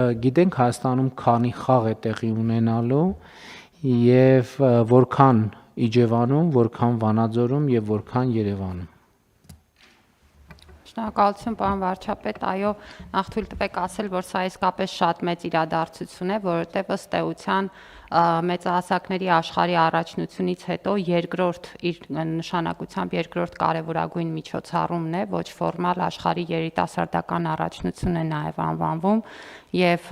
Գիտենք Հայաստանում քանի խաղ է տեղի ունենալու եւ որքան Իջևանում, որքան Վանաձորում եւ որքան Երևանում։ Շնորհակալություն, պարոն վարչապետ, այո, նախ թույլ տվեք ասել, որ սա իսկապես շատ մեծ իրադարձություն է, որովհետև ըստ էության մեծահասակների աշխարհի առաջնությունից հետո երկրորդ իր նշանակությամբ երկրորդ կարևորագույն միջոցառումն է, ոչ ֆորմալ աշխարհի երիտասարդական առաջնություն է նաև անվանվում եւ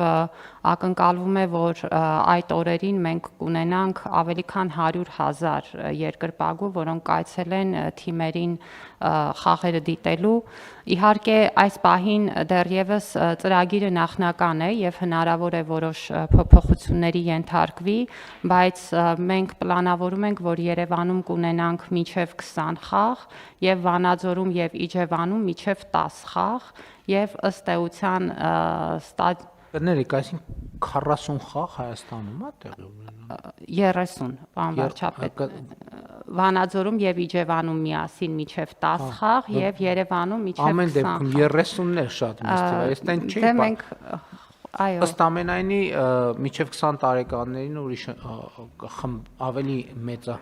ակնկալվում է, որ այդ օրերին մենք կունենանք ավելի քան 100,000 երկրպագու, որոնք այցելեն թիմերին խաղերը դիտելու։ Իհարկե այս պահին դեռևս ծրագիրը նախնական է եւ հնարավոր է որոշ փոփոխությունների ենթարկվի, բայց մենք պլանավորում ենք, որ Երևանում կունենանք մինչեւ 20 խաղ եւ Վանաձորում եւ Իջևանում մինչեւ 10 խաղ եւ ըստ էության Կներեք, այսինքն 40 խաղ Հայաստանում է տեղի ունենալու։ 30, պարոն վարչապետ։ Վանաձորում եւ Իջևանում միասին մինչեւ 10 խաղ եւ Երևանում մինչեւ 20 Ամեն դեպքում 30-ն է շատ մեծ թիվ, այստեն չի։ Դե մենք այո։ Ըստ ամենայնի մինչեւ 20 տարեկաններին ուրիշ ավելի մեծ է։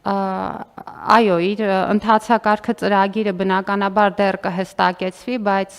Այո, իր ընթացակարգը ծրագիրը բնականաբար դեռ կհստակեցվի, բայց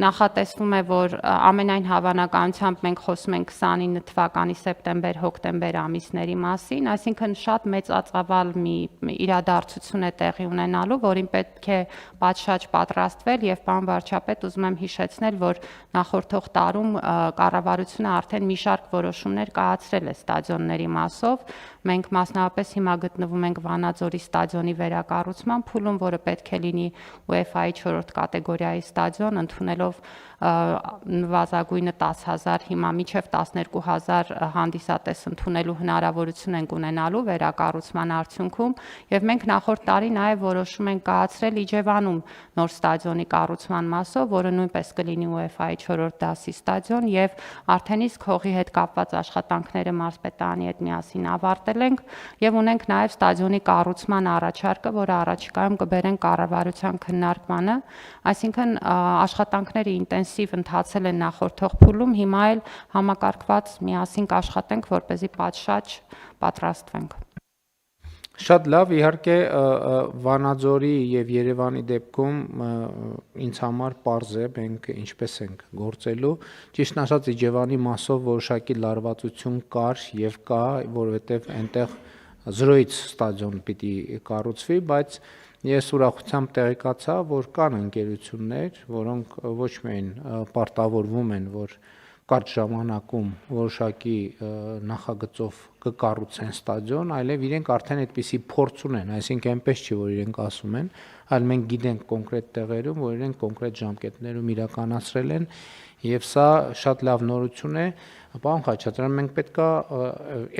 նախատեսվում է, որ ամենայն հավանականությամբ մենք խոսում ենք 29 թվականի սեպտեմբեր-հոկտեմբեր ամիսների մասին, այսինքն շատ մեծածավալ մի իրադարձություն է տեղի ունենալու, որին պետք է պատշաճ պատրաստվել եւ պարոն վարչապետ, ուզում եմ հիշեցնել, որ նախորդող տարում կառավարությունը արդեն մի շարք որոշումներ կայացրել է ստադիոնների մասով, մենք մասնավորապես հիմա գտնվում ենք Վանաձորի ստադիոնի վերակառուցման փուլում, որը պետք է լինի UEFA-ի 4-րդ կատեգորիայի ստադիոն, ընդունելով նվազագույնը 10,000, հիմա մինչև 12,000 հանդիսատես ընդունելու հնարավորություն ենք ունենալու վերակառուցման արդյունքում եւ մենք նախորդ տարի նաեւ որոշում ենք կայացրել Իջևանում նոր ստադիոնի կառուցման մասով, որը նույնպես կլինի UEFA-ի 4-րդ դասի ստադիոն եւ արդեն իսկ հողի հետ կապված աշխատանքները մարզպետարանի հետ միասին ավարտել ենք եւ ունենք նաեւ ստադիոնի կառուցման առաջարկը, որը առաջիկայում կբերեն կառավարության քննարկմանը, այսինքն աշխատանքները ինտենսիվ ընթացել են նախորդող փուլում, հիմա էլ համակարգված միասին կաշխատենք, որպեսզի պատշաճ պատրաստվենք։ Շատ լավ, իհարկե Վանաձորի եւ Երևանի դեպքում ինձ համար պարզ է մենք ինչպես ենք գործելու։ Ճիշտն ասած Իջևանի մասով որոշակի լարվածություն կար եւ կա, որովհետեւ այնտեղ 0-ից ստադիոն պիտի կառուցվի, բայց ես ուրախությամբ տեղեկացա, որ կան ընկերություններ, որոնք ոչ միայն պարտավորվում են, որ կարճ ժամանակում որոշակի նախագծով կկառուցեն ստադիոն, այլև իրենք արդեն այդպիսի փորձ ունեն, այսինքն այնպես չի, որ իրենք ասում են, այլ մենք գիտենք կոնկրետ տեղերում, որ իրենք կոնկրետ ժամկետներում իրականացրել են, եւ սա շատ լավ նորություն է, պարոն Խաչատրյան, մենք պետքա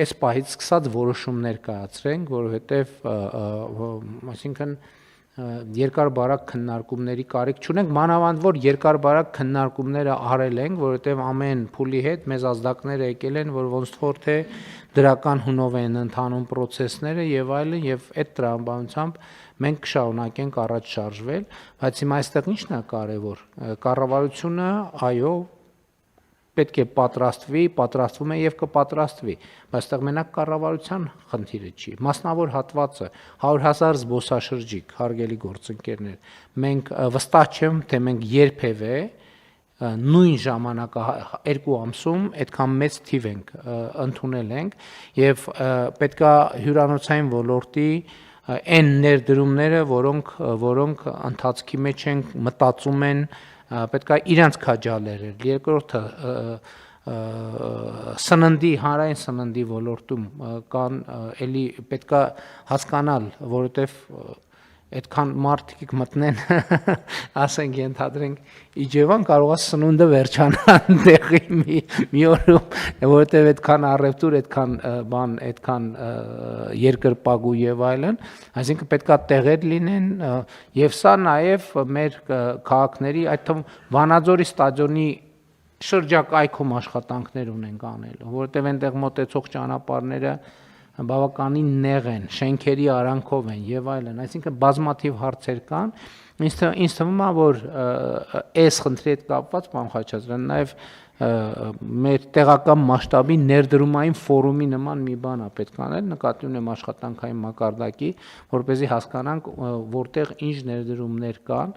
այս պահից սկսած որոշումներ կայացրենք, որովհետեւ այսինքն երկար-բարակ քննարկումների կարիք չունենք, մանավանդ որ երկար-բարակ քննարկումները արել ենք, որովհետև ամեն փուլի հետ մեզ ազդակները եկել են, որ ոնց որ թե դրական հունով են ընթանում process-ները եւ այլն, եւ այդ տրամաբանությամբ մենք կշարունակենք առաջ շարժվել, բայց հիմա այստեղ ի՞նչն է կարևոր։ Կառավարությունը, այո, պետք է պատրաստվի, պատրաստվում է եւ կպատրաստվի, բայց այստեղ մենակ կառավարության խնդիրը չի։ Մասնավոր հատվածը 100,000 զբոսաշրջիկ, հարգելի գործընկերներ, մենք վստահ չեմ, թե մենք երբևէ նույն ժամանակը 2 ամսում այդքան մեծ թիվ ենք ընդունել ենք եւ պետքա հյուրանոցային ոլորտի այն ներդրումները, որոնք ընթացքի մեջ են, մտածում են, պետքա իրանց քաջալերել։ Երկրորդը սննդի, հանրային սննդի ոլորտում կան էլի պետքա հասկանալ, որովհետև այդքան մարդիկ մտնեն, ասենք ենթադրենք Իջևան կարող է սնունդը վերջանան տեղի մի օրում, որովհետև այդքան առևտուր, այդքան երկրպագու եւ այլն, այսինքն պետքա տեղեր լինեն եւ սա նաեւ մեր քաղաքների, այդ թվում Վանաձորի ստադիոնի շրջակայքում աշխատանքներ ունենք անելու, որովհետև այնտեղ մոտեցող ճանապարհները բավականին նեղ են, շենքերի արանքով են եւ այլն, այսինքն բազմաթիվ հարցեր կան, ինձ թվում է, որ այս խնդրի հետ կապված, պարոն Խաչատրյան, նաեւ մեր տեղական մասշտաբի ներդրումային ֆորումի նման մի բան է պետք անել, նկատի ունեմ աշխատանքային մակարդակի, որպեսզի հասկանանք որտեղ ինչ ներդրումներ կան